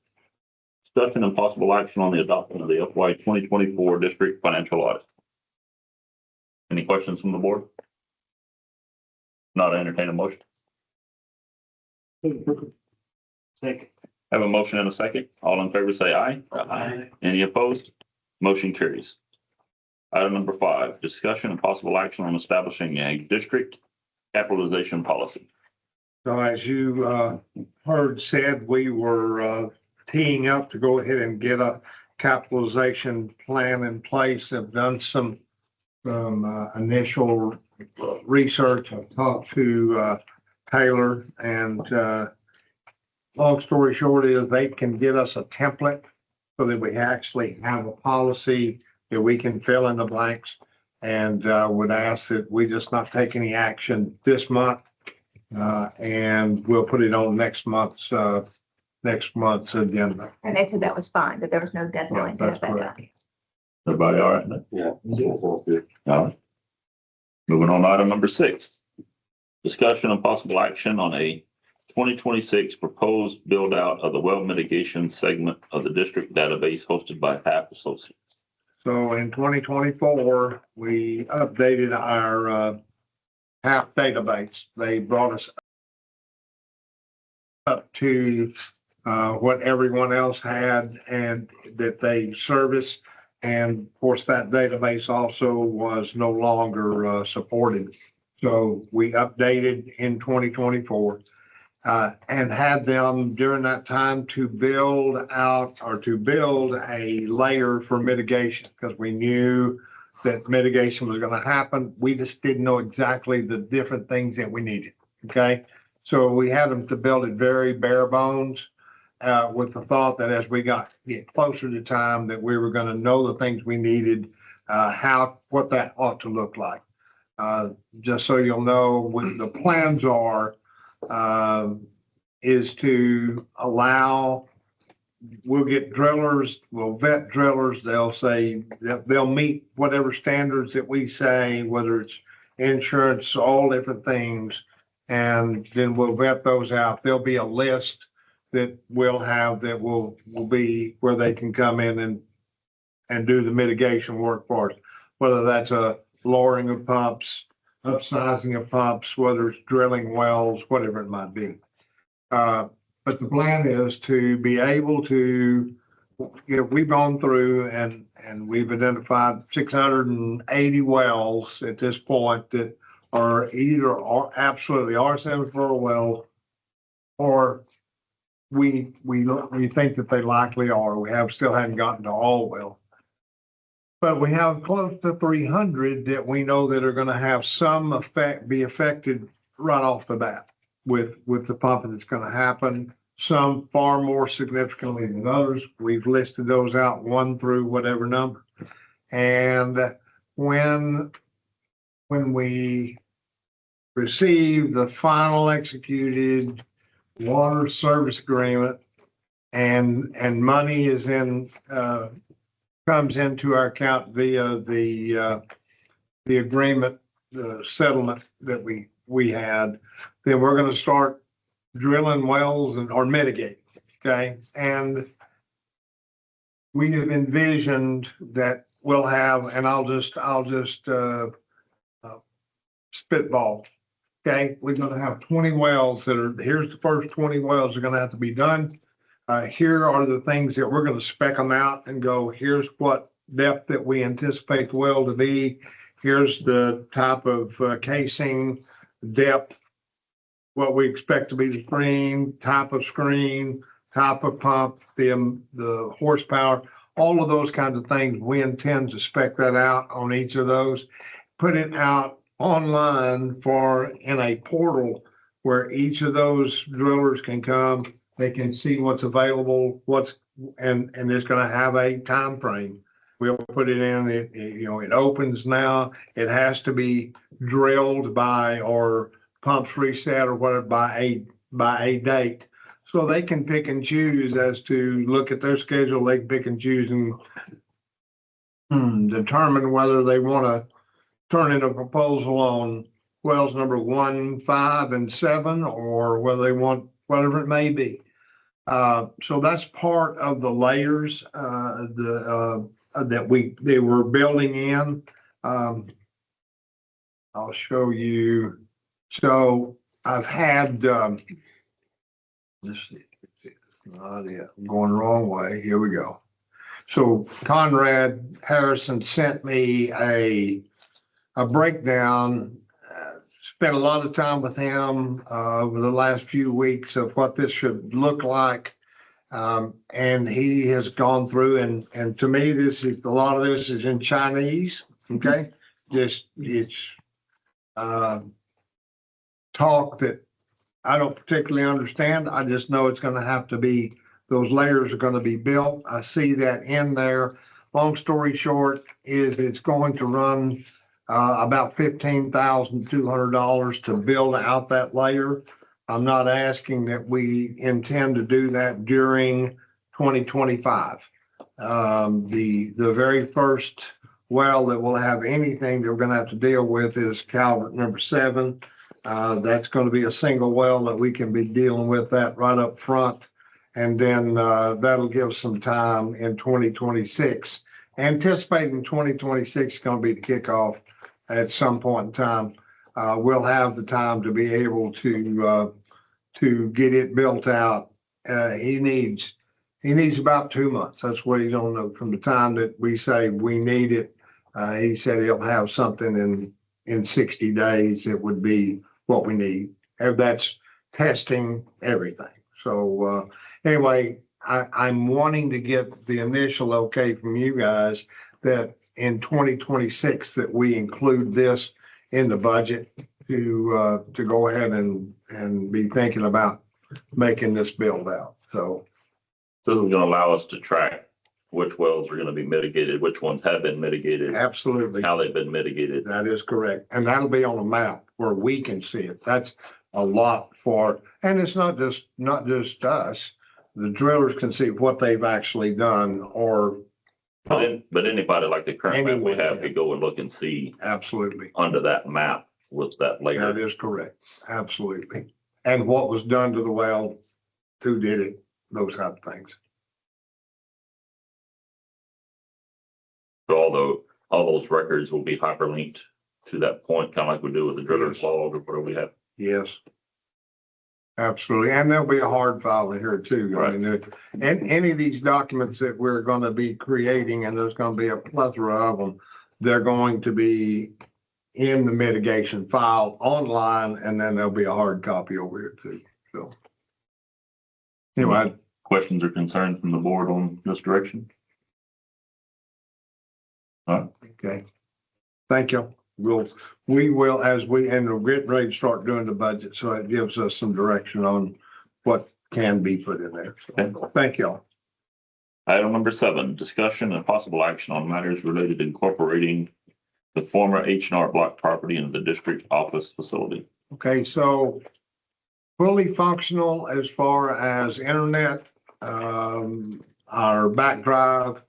S1: discussion and possible action on the adoption of the FY 2024 district financial audit. Any questions from the board? Not entertain a motion.
S6: Second.
S1: Have a motion and a second. All in favor, say aye.
S6: Aye.
S1: Any opposed? Motion carries. Item number 5, discussion and possible action on establishing a district capitalization policy.
S2: So as you heard said, we were teeing up to go ahead and get a capitalization plan in place. Have done some initial research. I've talked to Taylor, and long story short is they can get us a template so that we actually have a policy that we can fill in the blanks, and would ask that we just not take any action this month. And we'll put it on next month's agenda.
S3: And they said that was fine, that there was no deadline. to
S2: Yeah,
S3: have
S2: that's
S3: that
S2: correct.
S3: done.
S1: Everybody all right?
S6: Yeah. Sounds good.
S1: All right. Moving on to item number 6, discussion and possible action on a 2026 proposed build out of the well mitigation segment of the district database hosted by HAP Associates.
S2: So in 2024, we updated our HAP database. They brought us up to what everyone else had and that they service. And of course, that database also was no longer supported. So we updated in 2024 and had them during that time to build out or to build a layer for mitigation, because we knew that mitigation was going to happen. We just didn't know exactly the different things that we needed. Okay. So we had them to build it very bare bones with the thought that as we get closer to time that we were going to know the things we needed, what that ought to look like. Just so you'll know, what the plans are, is to allow, we'll get drillers, we'll vet drillers. They'll say they'll meet whatever standards that we say, whether it's insurance, all different things. And then we'll vet those out. There'll be a list that we'll have that will be where they can come in and do the mitigation work for us. Whether that's a lowering of pumps, upsizing of pumps, whether it's drilling wells, whatever it might be. But the plan is to be able to, we've gone through and we've identified 680 wells at this point that are either absolutely R74 wells, or we think that they likely are. We still haven't gotten to all wells. But we have close to 300 that we know that are going to have some be affected right off the bat with the pumping that's going to happen. Some far more significantly than others. We've listed those out 1 through whatever number. And when we receive the final executed water service agreement and money is comes into our account via the agreement, the settlement that we had, then we're going to start drilling wells or mitigate. Okay. And we have envisioned that we'll have, and I'll just spitball. Okay. We're going to have 20 wells here's the first 20 wells are going to have to be done. Here are the things that we're going to spec them out and go, here's what depth that we anticipate the well to be. Here's the type of casing depth what we expect to be the screen, type of pump, the horsepower, all of those kinds of things. We intend to spec that out on each of those, put it out online in a portal where each of those drillers can come, they can see what's available, and it's gonna have a time frame. We'll put it in, it opens now, it has to be drilled by, or pumps reset or whatever by a date. So they can pick and choose as to look at their schedule, they can pick and choose and determine whether they want to turn in a proposal on wells number 1, 5, and 7, or whether they want whatever it may be. So that's part of the layers that they were building in. I'll show you. So I've had, let's see, I'm going the wrong way. Here we go. So Conrad Harrison sent me a breakdown. Spent a lot of time with him over the last few weeks of what this should look like. And he has gone through and to me, a lot of this is in Chinese. Okay. It's talk that I don't particularly understand. I just know it's going to have to be, those layers are going to be built. I see that in there. Long story short is it's going to run about $15,200 to build out that layer. I'm not asking that we intend to do that during 2025. The very first well that will have anything that we're going to have to deal with is Calvert number 7. That's going to be a single well that we can be dealing with that right up front. And then that'll give some time in 2026. Anticipating 2026 is going to be the kickoff at some point in time. We'll have the time to be able to get it built out. He needs about 2 months. That's what he's on the, from the time that we say we need it. He said he'll have something in 60 days. It would be what we need. And that's testing everything. So anyway, I'm wanting to get the initial okay from you guys that in 2026 that we include this in the budget to go ahead and be thinking about making this build out. So
S1: This is gonna allow us to track which wells are gonna be mitigated, which ones have been mitigated,
S2: absolutely,
S1: how they've been mitigated.
S2: that is correct. And that'll be on a map where we can see it. That's a lot and it's not just us. The drillers can see what they've actually done or.
S1: But anybody like the current map we
S2: Anyone,
S1: have
S2: yeah.
S1: could go and look and see
S2: Absolutely.
S1: under that map with that layer.
S2: That is correct. Absolutely. And what was done to the well, who did it, those type of things.
S1: So all those records will be hyperlinked to that point, kind of like we do with the driller's
S2: Yes.
S1: log or whatever we have.
S2: Yes. Absolutely. And there'll be a hard file in here too. I mean, and any of these documents that we're going to be creating, and there's going to be a plethora of them, they're going to be in the mitigation file online, and then there'll be a hard copy over here too. So anyway,
S1: Questions or concerns from the board on this direction?
S2: okay. Thank you. We will, and we're getting ready to start doing the budget, so it gives us some direction on what can be put in there. So, thank you.
S1: Item number 7, discussion and possible action on matters related to incorporating the former H&R Block property into the district office facility.
S2: Okay, so fully functional as far as internet, our back drive.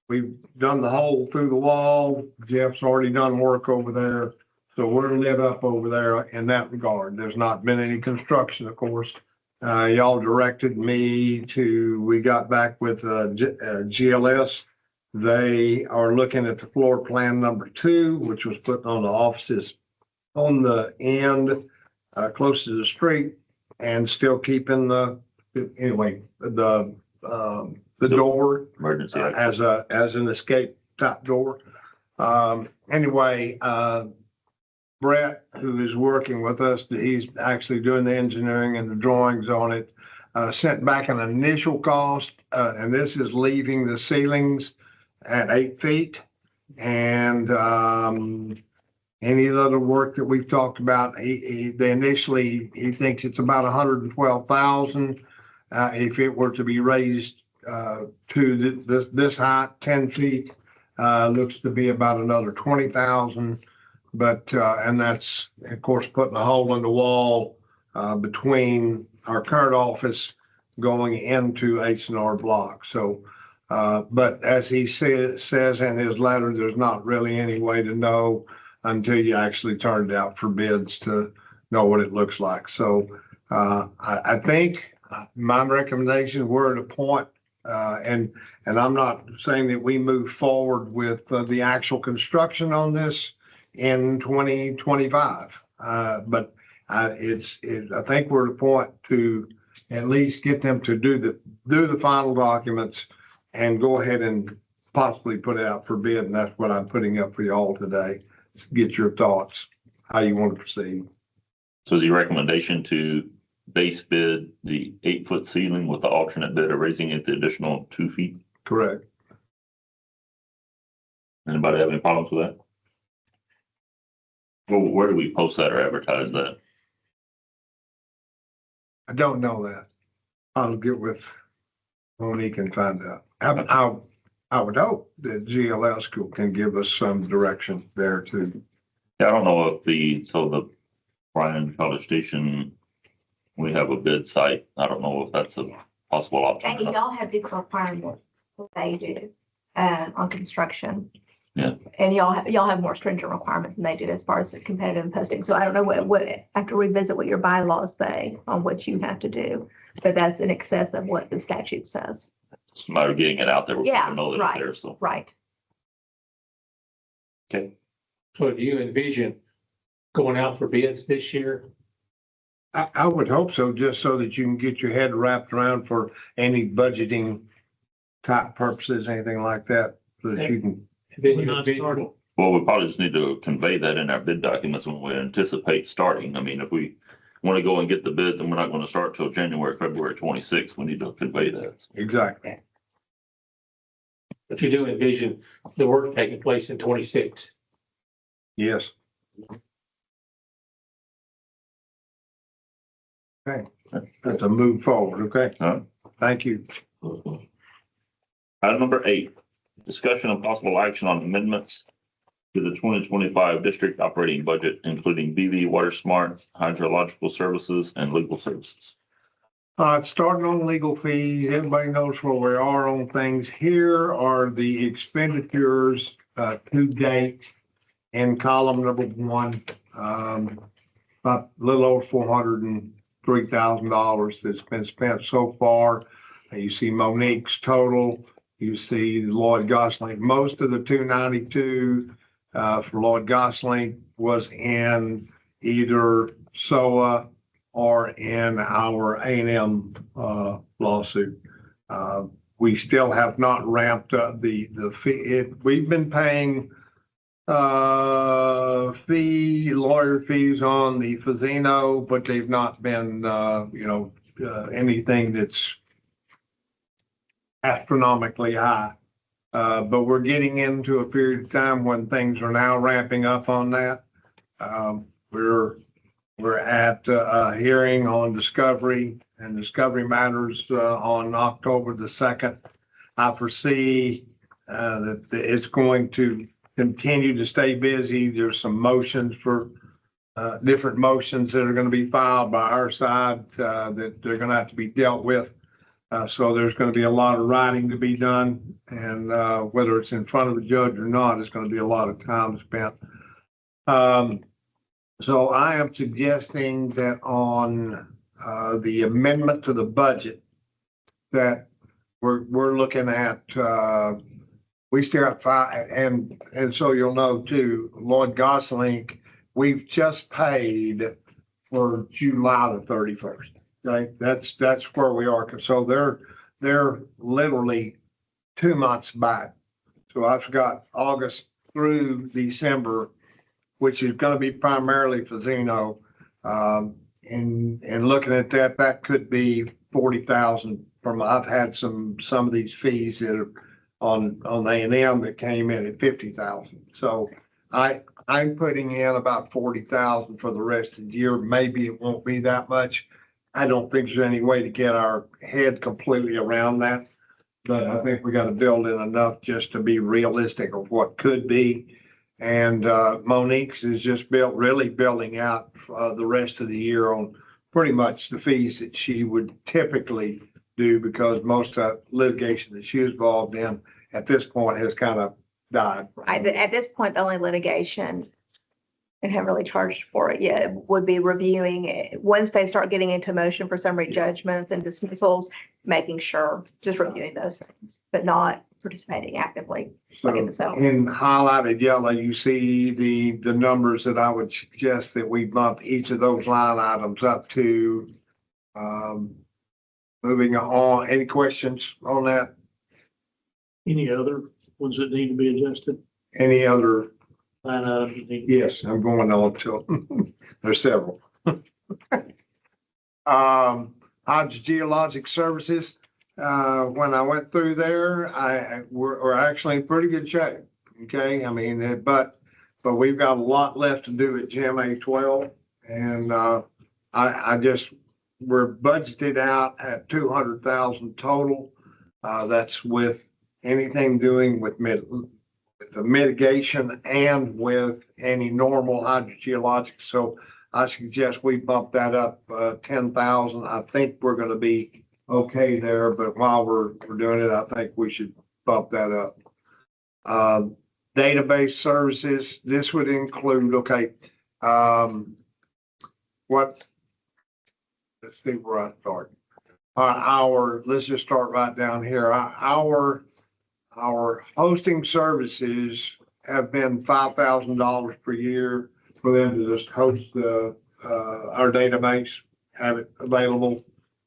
S2: We've done the hole through the wall. Jeff's already done work over there. So we're lit up over there in that regard. There's not been any construction, of course. Y'all directed me we got back with GLS. They are looking at the floor plan number 2, which was put on the offices on the end, close to the street, and still keeping the door
S1: Emergency access.
S2: as an escape type door. Anyway, Brett, who is working with us, he's actually doing the engineering and the drawings on it, sent back an initial cost, and this is leaving the ceilings at 8 feet. And, any other work that we've talked about, he thinks it's about 112,000. If it were to be raised, to this height, 10 feet, looks to be about another 20,000. But, and that's, of course, putting a hole in the wall, between our current office going into H&R Block. So, but as he says in his letter, there's not really any way to know until you actually turn it out for bids to know what it looks like. So, I think my recommendation, we're at a point, and I'm not saying that we move forward with the actual construction on this in 2025. But I think we're at a point to at least get them to do the final documents and go ahead and possibly put it out for bid. And that's what I'm putting up for y'all today. Get your thoughts, how you want to proceed.
S1: So is your recommendation to base bid the 8-foot ceiling with the alternate bid of raising it the additional 2 feet?
S2: Correct.
S1: Anybody have any problems with that? Well, where do we post that or advertise that?
S2: I don't know that. I'll get with Monique and find out. I would hope that GLS can give us some direction there too.
S1: Yeah, I don't know if the Bryan College Station, we have a bid site. I don't know if that's a possible option.
S3: And y'all have different requirements than they do, on construction.
S1: Yeah.
S3: And y'all have more stringent requirements than they do as far as the competitive posting. So I don't know what, I have to revisit what your bylaws say on what you have to do, but that's in excess of what the statute says.
S1: It's a matter of getting it out there.
S3: Yeah,
S1: People know that
S3: right.
S1: it's there, so.
S3: Right.
S1: Okay.
S6: So do you envision going out for bids this year?
S2: I would hope so, just so that you can get your head wrapped around for any budgeting type purposes, anything like that, so that you can.
S6: Then you envision-
S1: Well, we probably just need to convey that in our bid documents when we anticipate starting. I mean, if we want to go and get the bids and we're not going to start till February 26th, we need to convey that.
S2: Exactly.
S6: But you do envision the work taking place in 26.
S2: Yes. Okay, that's a move forward, okay?
S1: Huh?
S2: Thank you.
S1: Item number 8, discussion and possible action on amendments to the 2025 district operating budget, including BV, Water Smart, hydrological services, and legal services.
S2: Starting on legal fees, everybody knows where we are on things. Here are the expenditures, to date in column number 1. About a little over $403,000 that's been spent so far. You see Monique's total, you see Lloyd Gosling. Most of the 292 for Lloyd Gosling was in either SOA or in our A&M lawsuit. We still have not ramped up the fee. We've been paying lawyer fees on the Fazino, but they've not been anything that's astronomically high. But we're getting into a period of time when things are now ramping up on that. We're at a hearing on discovery and discovery matters on October the 2nd. I foresee that it's going to continue to stay busy. There's some motions for different motions that are going to be filed by our side that they're going to have to be dealt with. So there's going to be a lot of writing to be done, and whether it's in front of the judge or not, it's going to be a lot of time spent. So I am suggesting that on the amendment to the budget that we're looking at, we still have 5, and so you'll know too, Lloyd Gosling, we've just paid for July the 31st. Okay, that's where we are. So they're literally 2 months back. So I've got August through December which is gonna be primarily for Zeno. And looking at that, that could be 40,000 from, I've had some of these fees that are on A&M that came in at 50,000. So I'm putting in about 40,000 for the rest of the year. Maybe it won't be that much. I don't think there's any way to get our head completely around that. But I think we got to build in enough just to be realistic of what could be. And Monique's is just really building out the rest of the year on pretty much the fees that she would typically do, because most of litigation that she was involved in at this point has kind of died.
S3: Right, but at this point, the only litigation, and haven't really charged for it yet, would be reviewing it. Once they start getting into motion for summary judgments and dismissals, making sure, just reviewing those things, but not participating actively.
S2: So
S3: Like in the settlement.
S2: in highlighted yellow, you see the numbers that I would suggest that we bump each of those line items up to. Moving on, any questions on that?
S6: Any other ones that need to be adjusted?
S2: Any other?
S6: Line items that need?
S2: Yes, I'm going on to, there's several. Hydrogeologic services, when I went through there, we're actually in pretty good shape. Okay, I mean, but we've got a lot left to do at GMA 12. And we're budgeted out at 200,000 total. That's with anything doing with the mitigation and with any normal hydrogeologic. So I suggest we bump that up 10,000. I think we're going to be okay there, but while we're doing it, I think we should bump that up. Database services, this would include, okay, let's see where I start. Let's just start right down here. Our hosting services have been $5,000 per year for them to just host our database, have it available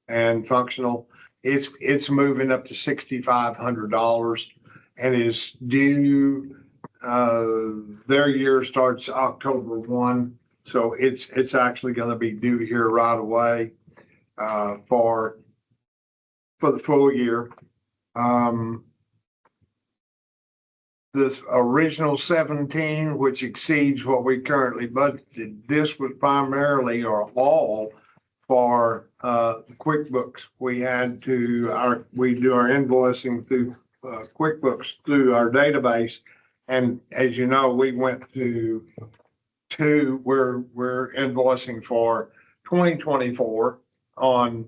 S2: and functional. It's moving up to $6,500 and is due. Their year starts October 1, so it's actually going to be due here right away for the full year. This original 17, which exceeds what we currently budgeted, this was primarily or all for QuickBooks. We do our invoicing through QuickBooks through our database. And as you know, we went to we're invoicing for 2024 on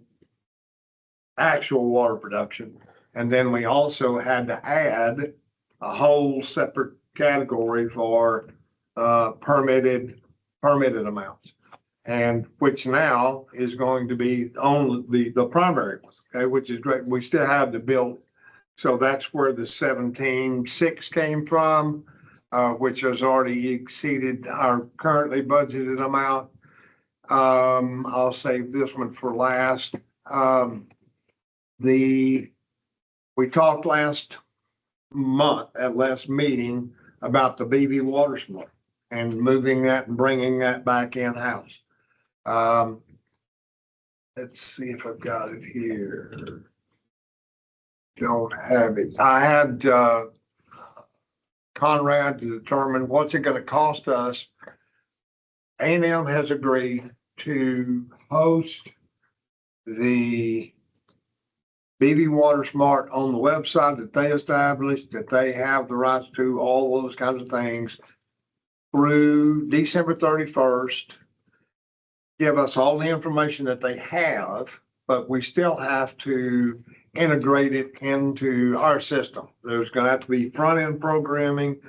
S2: actual water production. And then we also had to add a whole separate category for permitted amounts, and which now is going to be only the primary one, okay, which is great. We still have to build. So that's where the 17.6 came from, which has already exceeded our currently budgeted amount. I'll save this one for last. We talked last month at last meeting about the BV Water Smart and moving that and bringing that back in-house. Let's see if I've got it here. Don't have it. I had Conrad to determine what's it going to cost us. A&M has agreed to host the BV Water Smart on the website that they established, that they have the rights to, all those kinds of things through December 31st. Give us all the information that they have, but we still have to integrate it into our system. There's going to have to be front-end programming,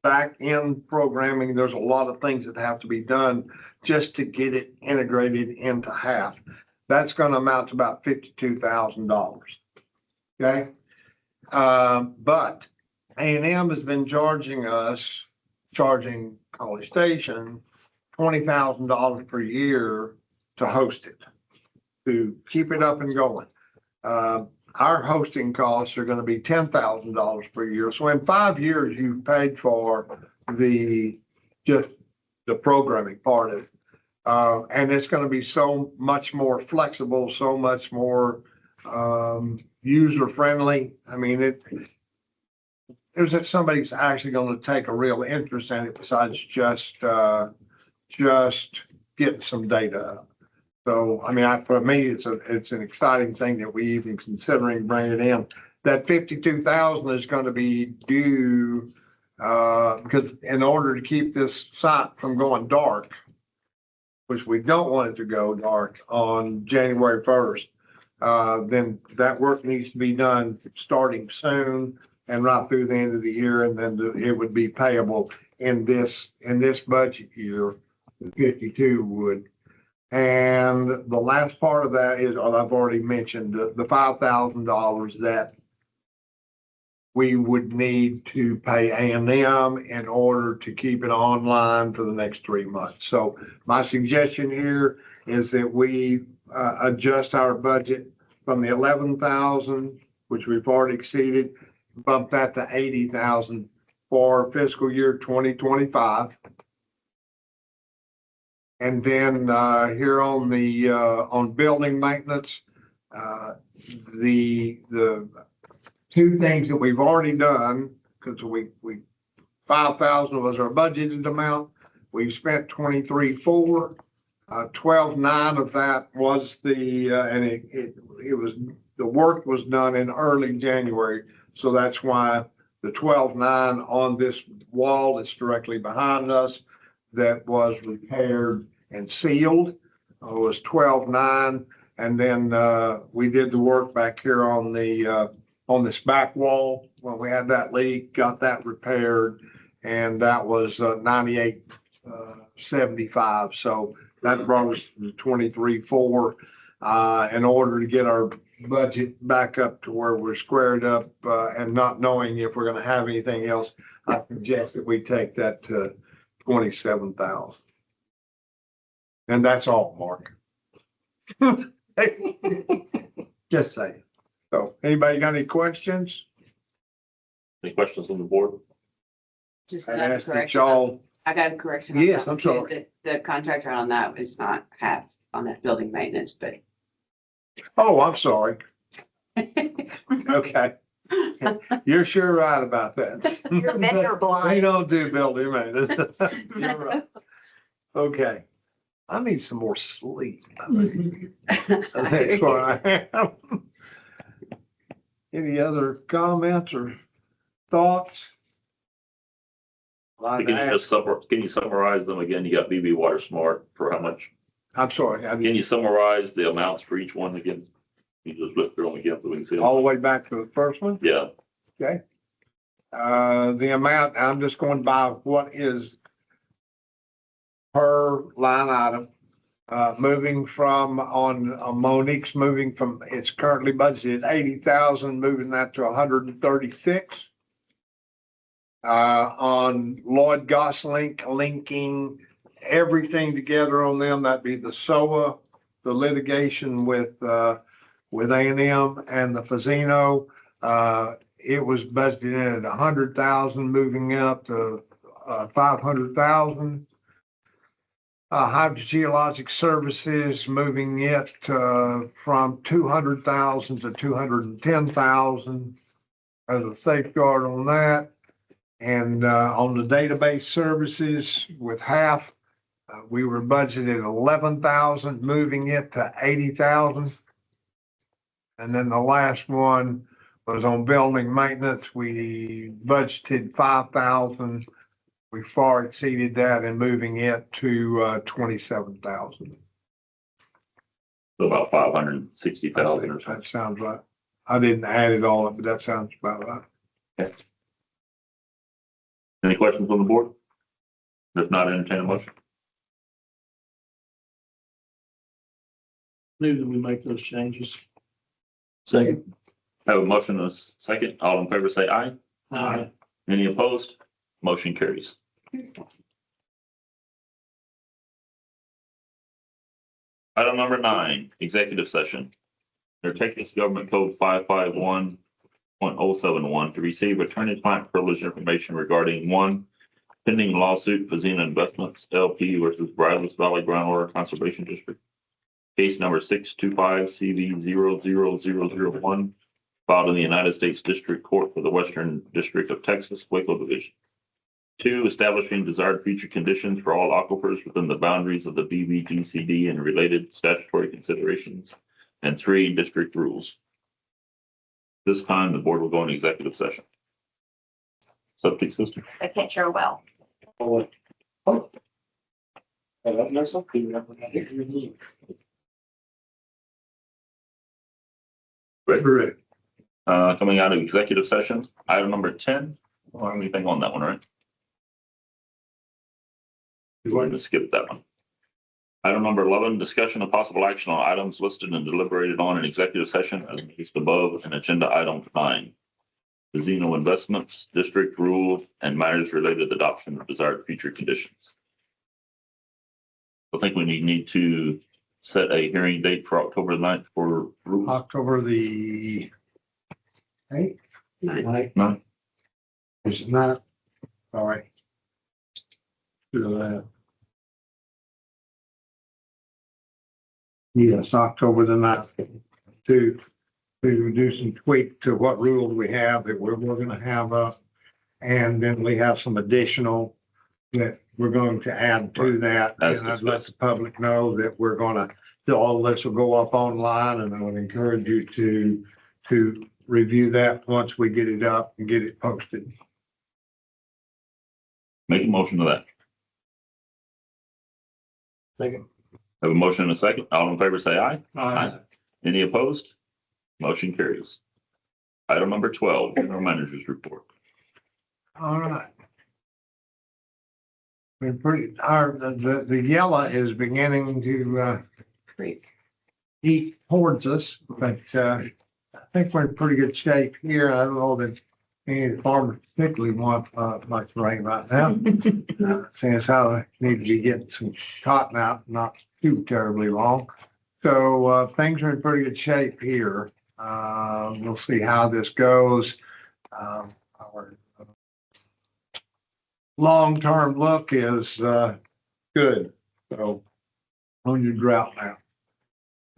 S2: back-end programming. There's a lot of things that have to be done just to get it integrated into HAF. That's going to amount to about $52,000. Okay. But A&M has been charging College Station $20,000 per year to host it, to keep it up and going. Our hosting costs are going to be $10,000 per year. So in 5 years, you've paid for just the programming part of it. And it's gonna be so much more flexible, so much more, user friendly. I mean, there's if somebody's actually gonna take a real interest in it besides just getting some data. So, I mean, for me, it's an exciting thing that we even considering bringing it in. That 52,000 is gonna be due, because in order to keep this site from going dark, which we don't want it to go dark on January 1st, then that work needs to be done starting soon and right through the end of the year, and then it would be payable in this budget year, the 52 would. And the last part of that is, I've already mentioned, the $5,000 that we would need to pay A&M in order to keep it online for the next 3 months. So my suggestion here is that we adjust our budget from the 11,000, which we've already exceeded, bump that to 80,000 for fiscal year 2025. And then here on the on building maintenance, the two things that we've already done, because we 5,000 was our budgeted amount. We've spent 23,400. 12,900 of that was and it was, the work was done in early January. So that's why the 12,900 on this wall that's directly behind us that was repaired and sealed was 12,900. And then we did the work back here on this back wall when we had that leak, got that repaired, and that was 9875. So that brought us to 23,400. In order to get our budget back up to where we're squared up, and not knowing if we're going to have anything else, I suggest that we take that to 27,000. And that's all, Mark. Just saying. So anybody got any questions?
S1: Any questions on the board?
S5: Just
S2: I
S5: another
S2: asked that
S5: correction.
S2: y'all,
S5: I got a correction. on
S2: Yes,
S5: that
S2: I'm
S5: one, too.
S2: sorry.
S5: The contractor on that is not half on that building maintenance, but.
S2: oh, I'm sorry. Okay. You're sure right about that.
S3: You're vendor
S2: They
S3: blind.
S2: don't do building maintenance. You're right. Okay. I need some more sleep. I think. That's what I am. Any other comments or thoughts? Like
S1: Can you summarize them again? You got BB Water Smart for how much?
S2: I'm sorry,
S1: Can you summarize the amounts for each one again? You just whisper them again so we can see
S2: all
S1: them.
S2: the way back to the first one.
S1: Yeah,
S2: Okay. The amount, I'm just going by what is per line item. Moving from Monique's moving from, it's currently budgeted 80,000, moving that to 136. On Lloyd Gosling, linking everything together on them, that'd be the SOA, the litigation with A&M and the Fazino. It was budgeted at 100,000, moving up to 500,000. Hydrogeologic Services, moving it from 200,000 to 210,000 as a safeguard on that. And on the database services with half, we were budgeted 11,000, moving it to 80,000. And then the last one was on building maintenance. We budgeted 5,000. We far exceeded that in moving it to 27,000.
S1: so about 560,000 or something.
S2: That sounds right. I didn't add it all up, but that sounds about right.
S1: Any questions on the board? If not, entertain a motion.
S6: Move that we make those changes. Second.
S1: Have a motion and a second. All in favor say aye.
S6: Aye.
S1: Any opposed? Motion carries. Item number 9, executive session. They're taking this government code 551.071 to receive attorney-client privilege information regarding 1, pending lawsuit Fazina Investments LP versus Bradley's Valley Groundwater Conservation District. Case number 625 CV 00001, filed in the United States District Court for the Western District of Texas, Waco Division. 2, establishing desired future conditions for all aquifers within the boundaries of the BVGCD and related statutory considerations. And 3, district rules. This time, the board will go into executive session. Septic system.
S3: I can't share well.
S2: Ready.
S1: Coming out of executive session, item number 10, or anything on that one, right? We're going to skip that one. Item number 11, discussion of possible action on items listed and deliberated on in executive session as listed above, and agenda item 9. Casino investments, district rules, and matters related to adoption of desired future conditions. I think we need to set a hearing date for October 9th for rules.
S2: October the 8th.
S1: 9th.
S2: Is it not? Sorry. Yes, October the 9th. To do some tweak to what rules we have that we're gonna have and then we have some additional that we're going to add to that.
S1: As
S2: And I'd let
S1: discussed.
S2: the public know that we're gonna, all this will go up online, and I would encourage you to review that once we get it up and get it posted.
S1: Make a motion to that.
S2: Second.
S1: Have a motion and a second. All in favor, say aye. Aye. Any opposed? Motion carries. Item number 12, general manager's report.
S2: All right. We're pretty, the yellow is beginning to eat towards us, but I think we're in pretty good shape here. I don't know that any of the farmers particularly want much rain right now. Seeing as how they need to be getting some cotton out, not too terribly long. So things are in pretty good shape here. We'll see how this goes. Our long-term look is good. So on your drought now.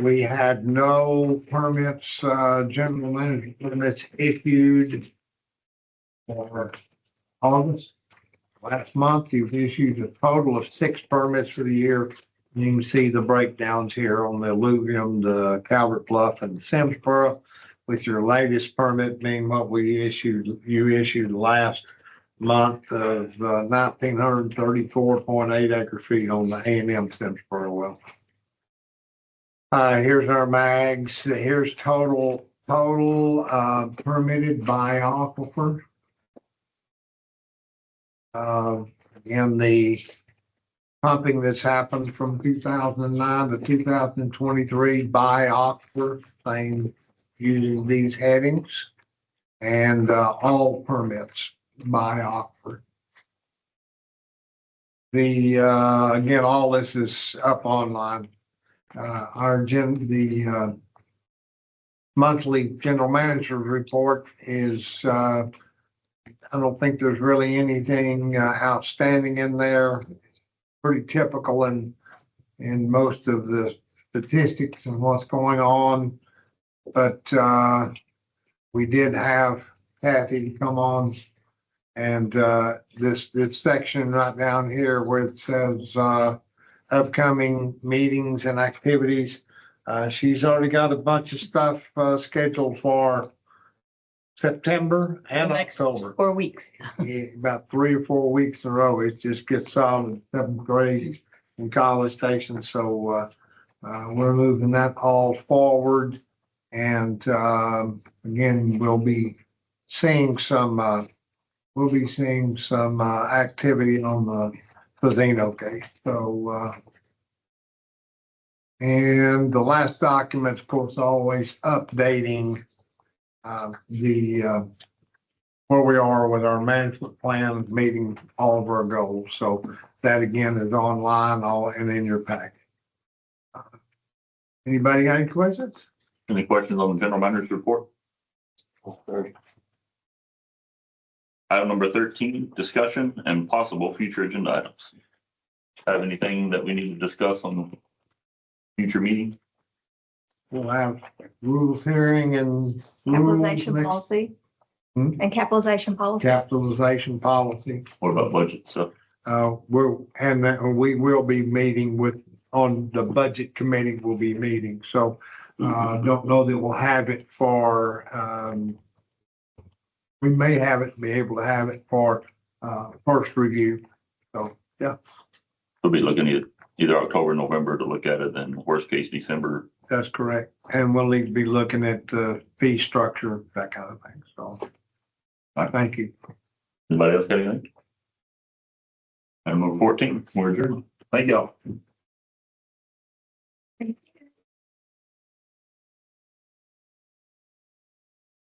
S2: We had no permits, general management permits issued for August. Last month, you've issued a total of 6 permits for the year. You can see the breakdowns here on the alluvium, the Calvert Bluff and Simsboro, with your latest permit being what you issued last month of 1,934.8 acre feet on the A&M Simsboro well. Here's our mags. Here's total permitted by aquifer. Again, the pumping that's happened from 2009 to 2023 by aquifer, same using these headings, and all permits by aquifer. Again, all this is up online. The monthly general manager report is, I don't think there's really anything outstanding in there. Pretty typical in most of the statistics and what's going on. But we did have Kathy come on, and this section right down here where it says upcoming meetings and activities. She's already got a bunch of stuff scheduled for September and
S4: Next
S2: October.
S4: 4 weeks.
S2: Yeah, about 3 or 4 weeks in a row. It just gets solid 7th grade in College Station. So we're moving that all forward. And again, we'll be seeing some activity on the Fazino case. So and the last document, of course, always updating where we are with our management plan, meeting all of our goals. So that again is online, all and in your packet. Anybody got any questions?
S1: Any questions on the general manager's report? Item number 13, discussion and possible future agenda items. Have anything that we need to discuss on the future meeting?
S2: We'll have rules hearing and
S3: Capitalization
S2: rules next,
S3: policy.
S2: Hmm?
S3: And capitalization policy.
S2: capitalization policy.
S1: What about budget stuff?
S2: We will be meeting with, on the budget committee will be meeting, so don't know that we'll have it for, we may have it, be able to have it for, first review. So, yeah,
S1: We'll be looking at either October, November to look at it, then worst case, December.
S2: that's correct. And we'll need to be looking at the fee structure, that kind of thing, so. Thank you.
S1: Anybody else got anything? Item number 14, we're adjourned. Thank y'all.